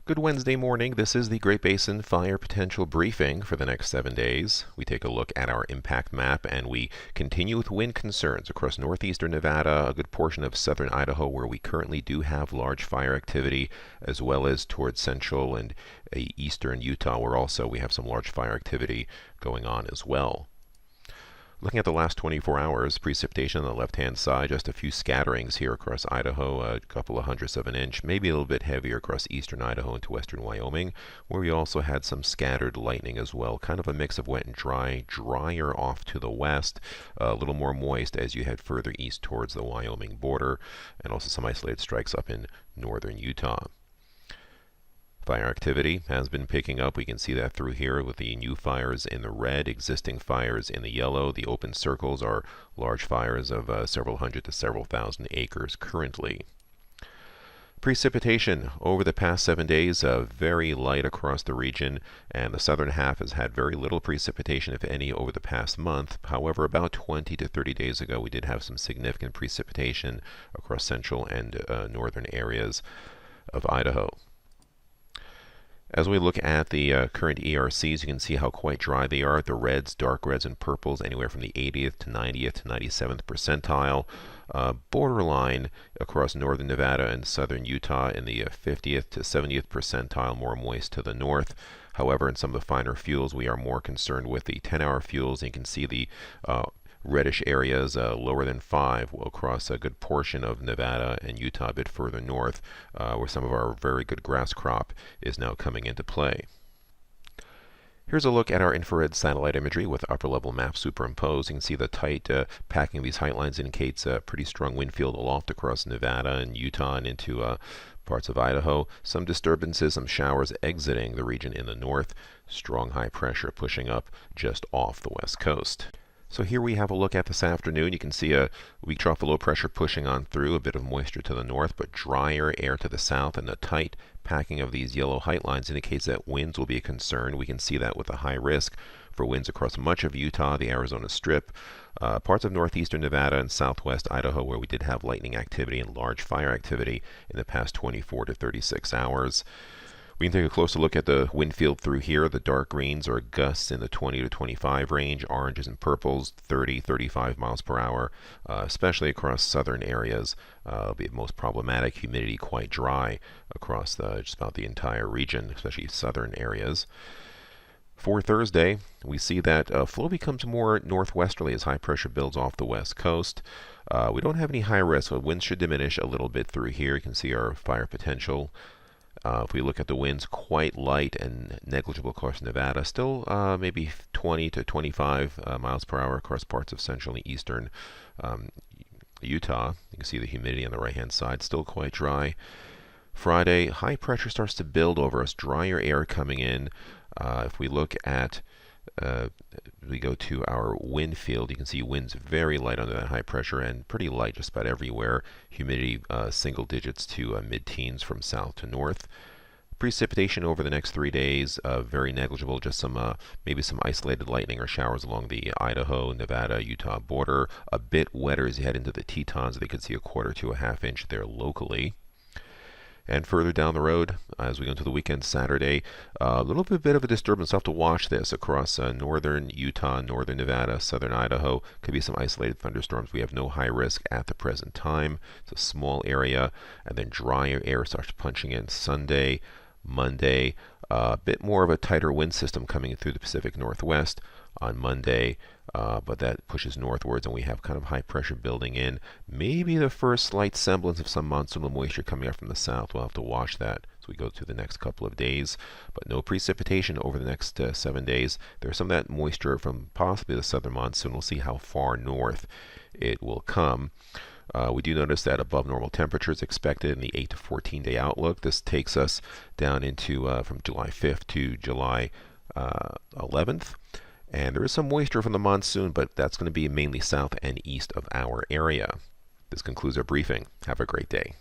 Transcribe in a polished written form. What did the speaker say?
Good Wednesday morning. This is the Great Basin Fire Potential Briefing for the next 7 days. We take a look at our impact map and we continue with wind concerns across northeastern Nevada, a good portion of southern Idaho where we currently do have large fire activity, as well as towards central and eastern Utah where also we have some large fire activity going on as well. Looking at the last 24 hours, precipitation on the left-hand side, just a few scatterings here across Idaho, a couple of hundredths of an inch, maybe a little bit heavier across eastern Idaho into western Wyoming, where we also had some scattered lightning as well, kind of a mix of wet and dry, drier off to the west, a little more moist as you head further east towards the Wyoming border, and also some isolated strikes up in northern Utah. Fire activity has been picking up. We can see that through here with the new fires in the red, existing fires in the yellow. The open circles are large fires of several hundred to several thousand acres currently. Precipitation over the past 7 days, very light across the region, and the southern half has had very little precipitation, if any, over the past month. However, about 20 to 30 days ago, we did have some significant precipitation across central and northern areas of Idaho. As we look at the current ERCs, you can see how quite dry they are. The reds, dark reds, and purples anywhere from the 80th to 90th to 97th percentile. Borderline across northern Nevada and southern Utah in the 50th to 70th percentile, more moist to the north. However, in some of the finer fuels, we are more concerned with the 10-hour fuels. And you can see the reddish areas lower than 5 will cross a good portion of Nevada and Utah a bit further north, where some of our very good grass crop is now coming into play. Here's a look at our infrared satellite imagery with upper level maps superimposed. You can see the tight packing of these height lines indicates a pretty strong wind field aloft across Nevada and Utah and into parts of Idaho. Some disturbances, some showers exiting the region in the north. Strong high pressure pushing up just off the west coast. So here we have a look at this afternoon. You can see a weak trough of low pressure pushing on through, a bit of moisture to the north, but drier air to the south, and the tight packing of these yellow height lines indicates that winds will be a concern. We can see that with a high risk for winds across much of Utah, the Arizona Strip, parts of northeastern Nevada and southwest Idaho where we did have lightning activity and large fire activity in the past 24 to 36 hours. We can take a closer look at the wind field through here. The dark greens are gusts in the 20 to 25 range, oranges and purples 30, 35 miles per hour, especially across southern areas. It'll be most problematic. Humidity quite dry across just about the entire region, especially southern areas. For Thursday, we see that flow becomes more northwesterly as high pressure builds off the west coast. We don't have any high risk, so winds should diminish a little bit through here. You can see our fire potential. If we look at the winds, quite light and negligible across Nevada, still maybe 20 to 25 miles per hour across parts of central and eastern Utah. You can see the humidity on the right-hand side, still quite dry. Friday, high pressure starts to build over us, drier air coming in. If we look at we go to our wind field, you can see winds very light under that high pressure and pretty light just about everywhere. Humidity single digits to mid-teens from south to north. Precipitation over the next 3 days, very negligible, just some maybe some isolated lightning or showers along the Idaho, Nevada, Utah border. A bit wetter as you head into the Tetons. They could see a quarter to a half inch there locally. And further down the road, as we go into the weekend, Saturday, a little bit of a disturbance. We'll have to watch this across northern Utah, northern Nevada, southern Idaho. Could be some isolated thunderstorms. We have no high risk at the present time. It's a small area, and then drier air starts punching in Sunday, Monday. A bit more of a tighter wind system coming in through the Pacific Northwest on Monday, but that pushes northwards and we have kind of high pressure building in. Maybe the first slight semblance of some monsoonal moisture coming up from the south. We'll have to watch that as we go through the next couple of days, but no precipitation over the next 7 days. There's some of that moisture from possibly the southern monsoon. We'll see how far north it will come. We do notice that above normal temperatures expected in the 8 to 14 day outlook. This takes us down into from July 5th to July 11th. And there is some moisture from the monsoon, but that's going to be mainly south and east of our area. This concludes our briefing. Have a great day.